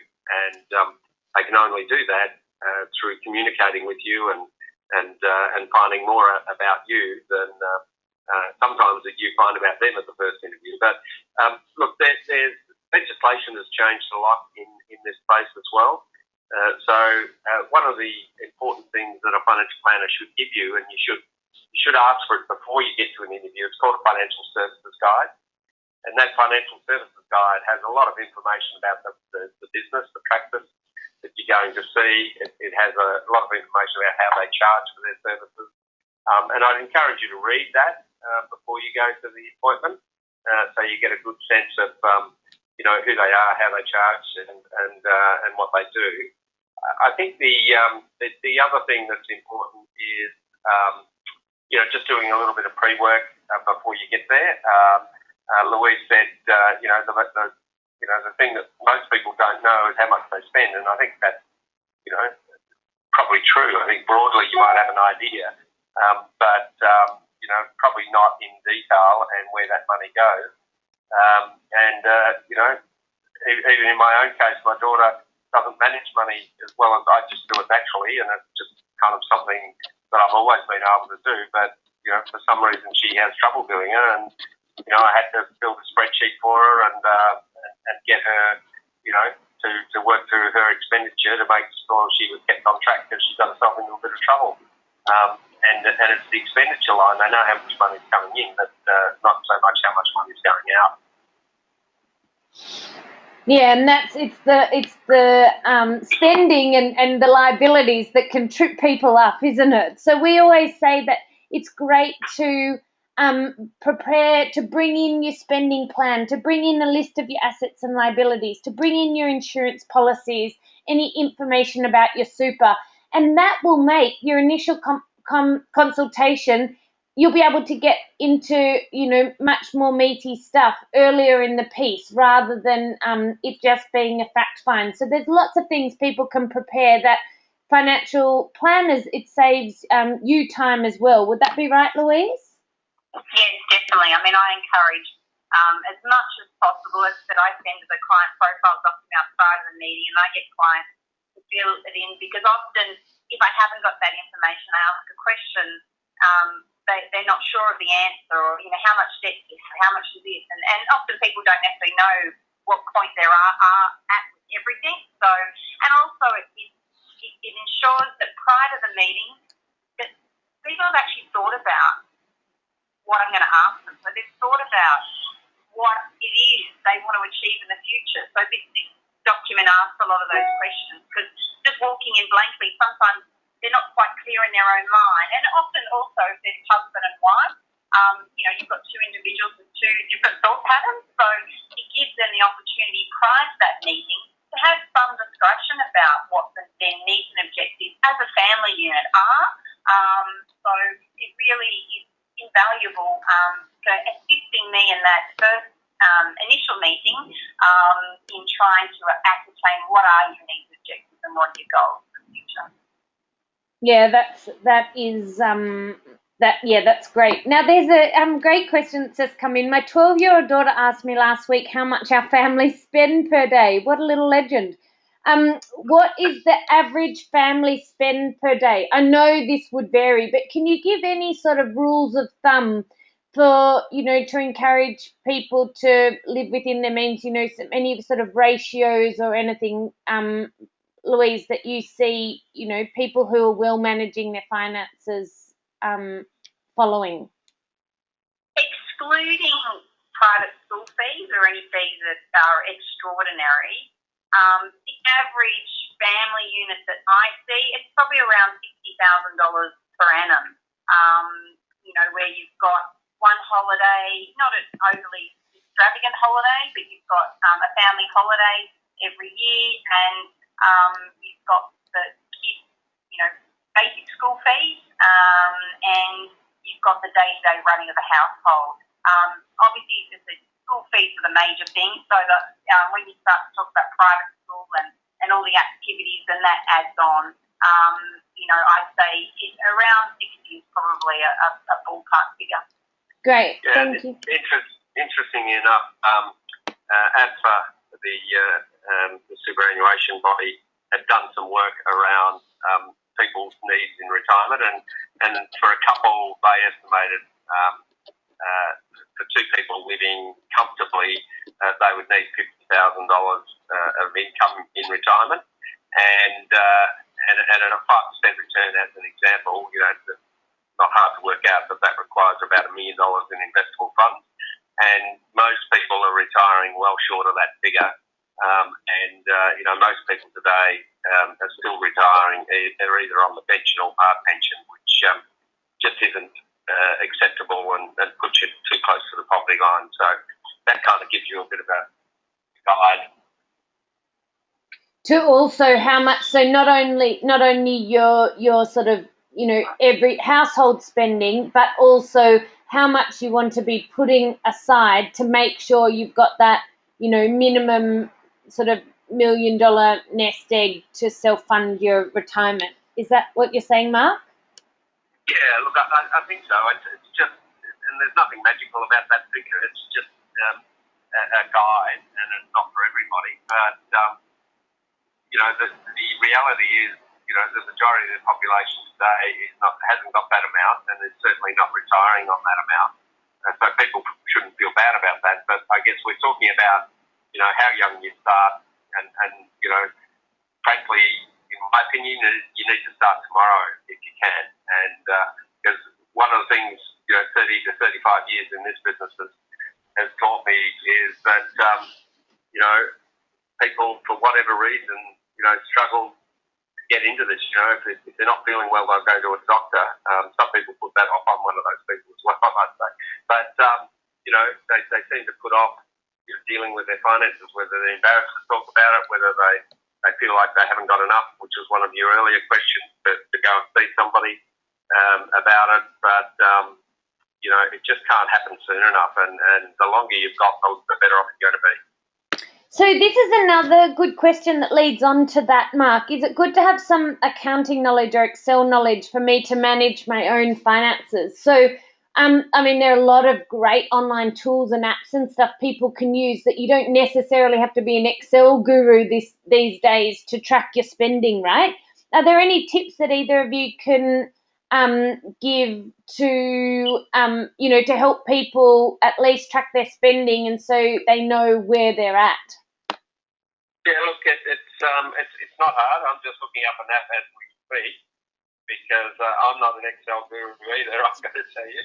And they can only do that through communicating with you and finding more about you than sometimes that you find about them at the first interview. But look, there's legislation has changed a lot in this space as well. So one of the important things that a financial planner should give you, and you should ask for it before you get to an interview, it's called a financial services guide. And that financial services guide has a lot of information about the business, the practice that you're going to see. It has a lot of information about how they charge for their services. And I'd encourage you to read that before you go to the appointment, so you get a good sense of who they are, how they charge, and what they do. I think the other thing that's important is just doing a little bit of pre-work before you get there. Louise said the thing that most people don't know is how much they spend, and I think that's probably true. I think broadly you might have an idea, but probably not in detail and where that money goes. Even in my own case, my daughter doesn't manage money as well as I just do it naturally, and it's just kind of something that I've always been able to do. But for some reason she has trouble doing it, and I had to build a spreadsheet for her and get her, to work through her expenditure to make sure she was kept on track because she got herself into a bit of trouble. And it's the expenditure line. They know how much money's coming in, but not so much how much money's going out. Yeah, and it's the spending and the liabilities that can trip people up, isn't it? So we always say that it's great to prepare, to bring in your spending plan, to bring in a list of your assets and liabilities, to bring in your insurance policies, any information about your super, and that will make your initial consultation. You'll be able to get into, much more meaty stuff earlier in the piece rather than it just being a fact find. So there's lots of things people can prepare that financial planners, it saves you time as well. Would that be right, Louise? Yes, definitely. I mean, I encourage as much as possible. As I said, I send the client profiles off to me outside of the meeting, and I get clients to fill it in because often if I haven't got that information, I ask a question. They're not sure of the answer, or how much debt is, how much is this, and often people don't necessarily know what point they are at with everything. So, and also it ensures that prior to the meeting, that people have actually thought about what I'm going to ask them. So they've thought about what it is they want to achieve in the future. So this document asks a lot of those questions, because just walking in blankly, sometimes they're not quite clear in their own mind. And often also if there's husband and wife, you've got two individuals with two different thought patterns. So it gives them the opportunity prior to that meeting to have some discussion about what their needs and objectives as a family unit are. So it really is invaluable for assisting me in that first initial meeting in trying to ascertain what are your needs, objectives, and what are your goals for the future. Yeah, that's great. Now there's a great question that's just come in. My 12-year-old daughter asked me last week how much our family spend per day. What a little legend. What is the average family spend per day? I know this would vary, but can you give any sort of rules of thumb for, to encourage people to live within their means, any sort of ratios or anything, Louise, that you see, people who are well managing their finances following? Excluding private school fees or any fees that are extraordinary, The average family unit that I see, it's probably around $60,000 per annum. Where you've got one holiday, not an overly extravagant holiday, but you've got a family holiday every year, and you've got the kids, basic school fees, and you've got the day-to-day running of the household. Obviously, the school fees are the major thing, so that when you start to talk about private school and all the activities, then that adds on. I'd say around 60 is probably a ballpark figure. Great, yeah, thank you. Interestingly enough, APFA, the superannuation body, had done some work around people's needs in retirement, and for a couple, they estimated for two people living comfortably, they would need $50,000 of income in retirement, and at a 5% return, as an example, it's not hard to work out, but that requires about $1 million in investable funds, and most people are retiring well short of that figure. Most people today are still retiring. They're either on the pension or part pension, which just isn't acceptable and puts you too close to the poverty line. So that kind of gives you a bit of a guide. To also how much, so not only your sort of, every household spending, but also how much you want to be putting aside to make sure you've got that, minimum sort of $1 million nest egg to self-fund your retirement. Is that what you're saying, Mark? Yeah, look, I think so. It's just, and there's nothing magical about that figure. It's just a guide, and it's not for everybody. But the reality is, the majority of the population today hasn't got that amount, and is certainly not retiring on that amount. And so people shouldn't feel bad about that. But I guess we're talking about, how young you start, and frankly, in my opinion, you need to start tomorrow if you can. And because one of the things, 30 to 35 years in this business has taught me is that, people, for whatever reason, struggle to get into this. If they're not feeling well, they'll go to a doctor. Some people put that off. I'm one of those people as well, I might say. But, they seem to put off dealing with their finances, whether they're embarrassed to talk about it, whether they feel like they haven't got enough, which was one of your earlier questions, to go and see somebody about it. But, it just can't happen soon enough. And the longer you've got, the better off you're going to be. So this is another good question that leads on to that, Mark. Is it good to have some accounting knowledge or Excel knowledge for me to manage my own finances? So, there are a lot of great online tools and apps and stuff people can use that you don't necessarily have to be an Excel guru these days to track your spending, right? Are there any tips that either of you can give to, to help people at least track their spending and so they know where they're at? Yeah, look, it's not hard. I'm just looking up an app as we speak because I'm not an Excel guru either, I've got to tell you.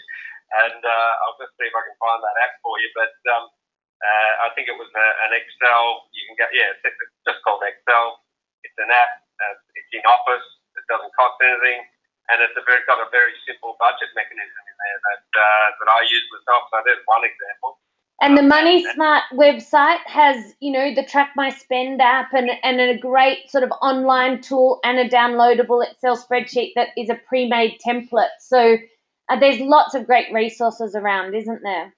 And I'll just see if I can find that app for you. But I think it was an Excel. You can get, it's just called Excel. It's an app. It's in Office. It doesn't cost anything. And it's got a very simple budget mechanism in there that I use myself. So there's one example. And the Money Smart website has, the Track My Spend app and a great sort of online tool and a downloadable Excel spreadsheet that is a pre-made template. So there's lots of great resources around, isn't there?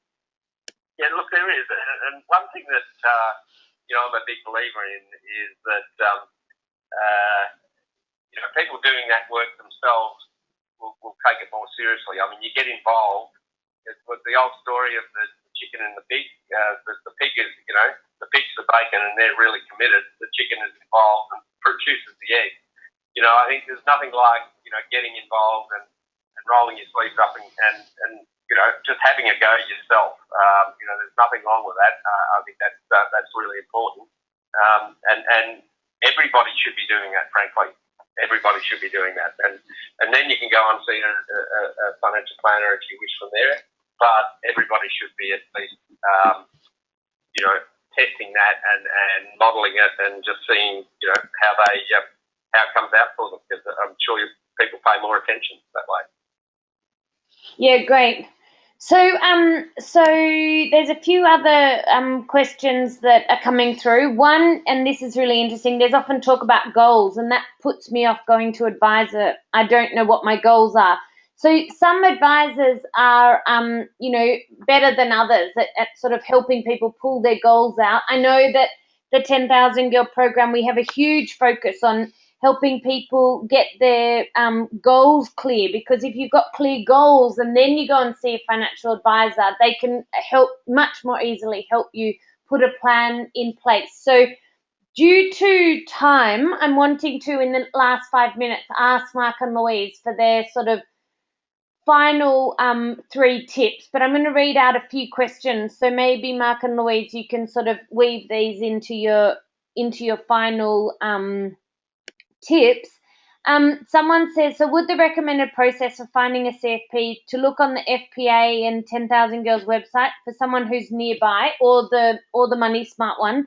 Yeah, look, there is. And one thing that, I'm a big believer in is that, people doing that work themselves will take it more seriously. I mean, you get involved. It's the old story of the chicken and the pig. The pig is, the pig's the bacon and they're really committed. The chicken is involved and produces the egg. I think there's nothing like, getting involved and rolling your sleeves up and just having a go yourself. There's nothing wrong with that. I think that's really important. And everybody should be doing that, frankly. Everybody should be doing that. And then you can go and see a financial planner if you wish from there. But everybody should be at least, testing that and modelling it and just seeing, how it comes out for them, because I'm sure people pay more attention that way. Yeah, great. So, so there's a few other questions that are coming through. One, and this is really interesting, there's often talk about goals, and that puts me off going to advisor. I don't know what my goals are. So some advisors are, better than others at sort of helping people pull their goals out. I know that the 10,000 Girl program, we have a huge focus on helping people get their goals clear, because if you've got clear goals and then you go and see a financial advisor, they can help much more easily help you put a plan in place. So due to time, I'm wanting to, in the last 5 minutes, ask Mark and Louise for their sort of final 3 tips, but I'm going to read out a few questions. So maybe Mark and Louise, you can sort of weave these into your final tips. Someone says, so would the recommended process for finding a CFP to look on the FPA and 10,000 Girls website for someone who's nearby, or the Money Smart one,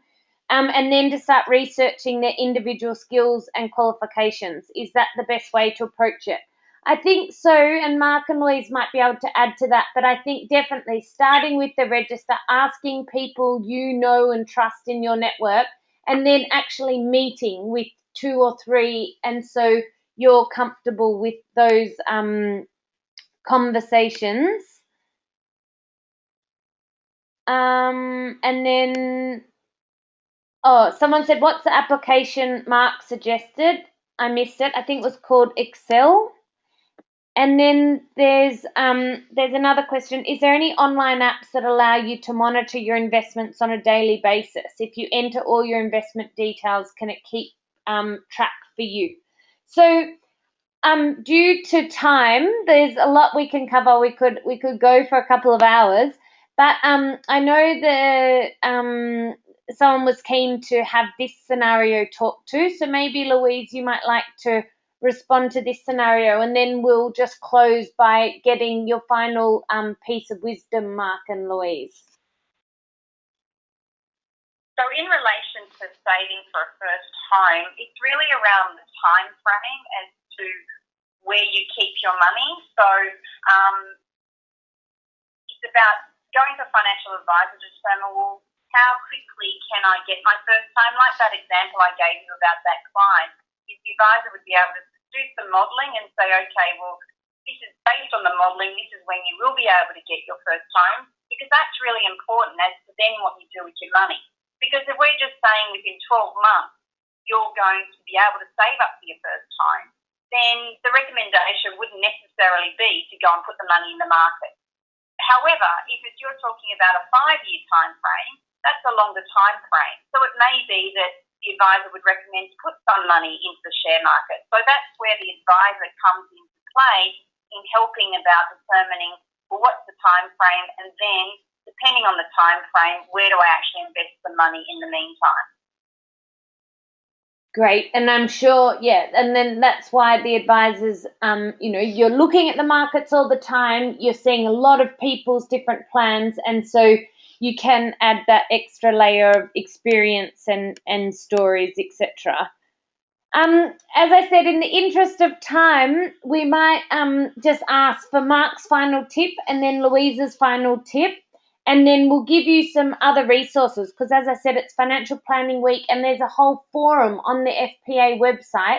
and then to start researching their individual skills and qualifications? Is that the best way to approach it? I think so, and Mark and Louise might be able to add to that, but I think definitely starting with the register, asking people you know and trust in your network, and then actually meeting with 2 or 3, and so you're comfortable with those conversations. And then, someone said, what's the application Mark suggested? I missed it. I think it was called Excel. And then there's another question. Is there any online apps that allow you to monitor your investments on a daily basis? If you enter all your investment details, can it keep track for you? So due to time, there's a lot we can cover. We could go for a couple of hours, but I know someone was keen to have this scenario talked to. So maybe Louise, you might like to respond to this scenario, and then we'll just close by getting your final piece of wisdom, Mark and Louise. So in relation to saving for a first home, it's really around the time frame as to where you keep your money. So it's about going to a financial advisor to determine, well, how quickly can I get my first home? Like that example I gave you about that client. If the advisor would be able to do some modelling and say, okay, well, this is based on the modelling, this is when you will be able to get your first home, because that's really important as to then what you do with your money. Because if we're just saying within 12 months you're going to be able to save up for your first home, then the recommendation wouldn't necessarily be to go and put the money in the market. However, if you're talking about a 5-year time frame, that's a longer time frame. So it may be that the advisor would recommend to put some money into the share market. So that's where the advisor comes into play in helping about determining, well, what's the time frame, and then depending on the time frame, where do I actually invest the money in the meantime? Great, and I'm sure, and then that's why the advisors, you're looking at the markets all the time, you're seeing a lot of people's different plans, and so you can add that extra layer of experience and stories, etc. As I said, in the interest of time, we might just ask for Mark's final tip and then Louise's final tip, and then we'll give you some other resources, because as I said, it's Financial Planning Week, and there's a whole forum on the FPA website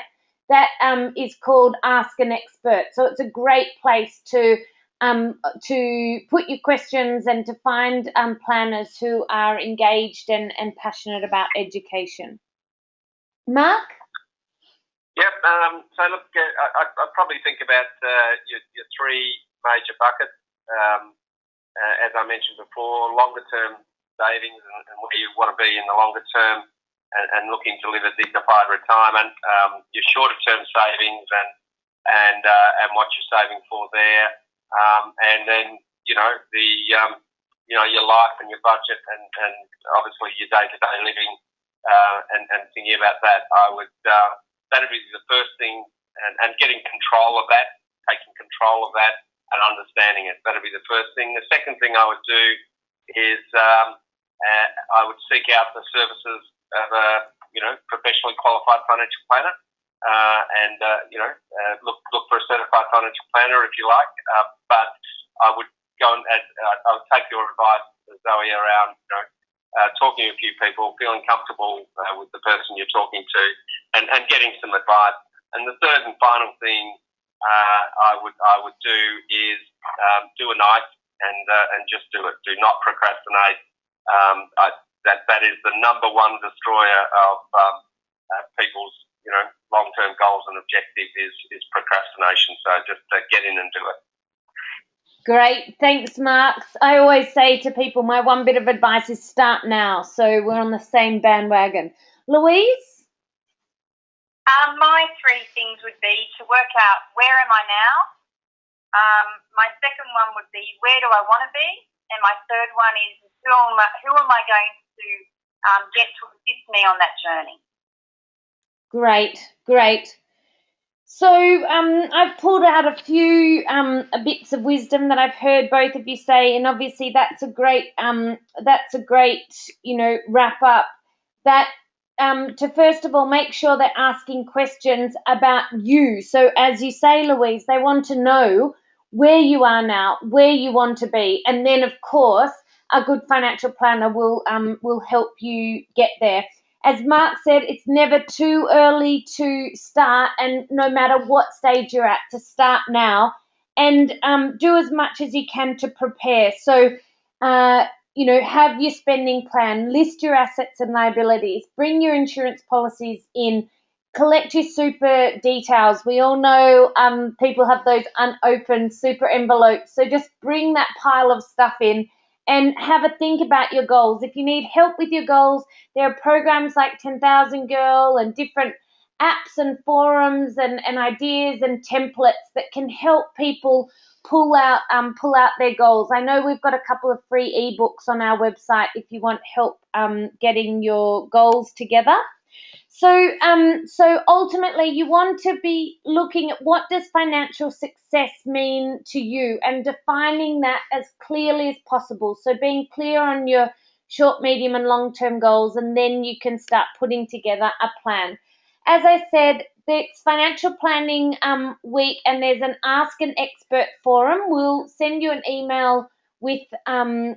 that is called Ask an Expert. So it's a great place to put your questions and to find planners who are engaged and passionate about education. Mark? Yep. So look, I'd probably think about your 3 major buckets. As I mentioned before, longer term savings and where you want to be in the longer term, and looking to live a dignified retirement. Your shorter term savings and what you're saving for there. And then, your life and your budget and obviously your day-to-day living, and thinking about that, that'd be the first thing, and getting control of that, taking control of that and understanding it. That'd be the first thing. The second thing I would do is I would seek out the services of a professionally qualified financial planner, and look for a certified financial planner if you like. But I would go and I would take your advice, Zoe, around talking to a few people, feeling comfortable with the person you're talking to, and getting some advice. And the third and final thing I would do is do a night and just do it. Do not procrastinate. That is the number one destroyer of people's long-term goals and objectives is procrastination. So just get in and do it. Great, thanks, Mark. I always say to people, my one bit of advice is start now. So we're on the same bandwagon. Louise? My three things would be to work out where am I now. My second one would be where do I want to be, and my third one is who am I going to get to assist me on that journey. Great. So I've pulled out a few bits of wisdom that I've heard both of you say, and obviously that's a great wrap up. That to first of all make sure they're asking questions about you. So as you say, Louise, they want to know where you are now, where you want to be, and then of course a good financial planner will help you get there. As Mark said, it's never too early to start, and no matter what stage you're at, to start now and do as much as you can to prepare. So, have your spending plan, list your assets and liabilities, bring your insurance policies in, collect your super details. We all know people have those unopened super envelopes, so just bring that pile of stuff in and have a think about your goals. If you need help with your goals, there are programs like 10thousandgirl and different apps and forums and ideas and templates that can help people pull out their goals. I know we've got a couple of free ebooks on our website if you want help getting your goals together. So ultimately you want to be looking at what does financial success mean to you and defining that as clearly as possible. So being clear on your short, medium and long-term goals, and then you can start putting together a plan. As I said, it's Financial Planning Week, and there's an Ask an Expert forum. We'll send you an email with the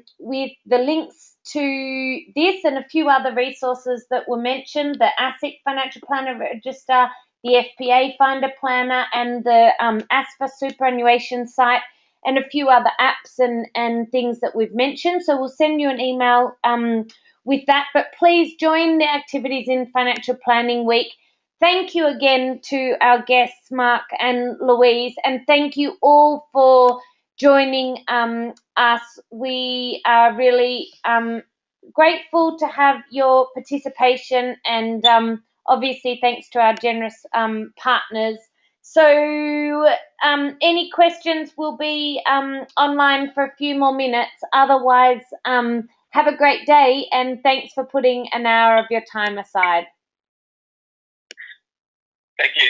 links to this and a few other resources that were mentioned, the ASIC Financial Planner Register, the FPA Finder Planner, and the ASFA Superannuation site, and a few other apps and things that we've mentioned. So we'll send you an email with that. But please join the activities in Financial Planning Week. Thank you again to our guests, Mark and Louise, and thank you all for joining us. We are really grateful to have your participation, and obviously thanks to our generous partners. So any questions will be online for a few more minutes. Otherwise, have a great day, and thanks for putting an hour of your time aside. Thank you.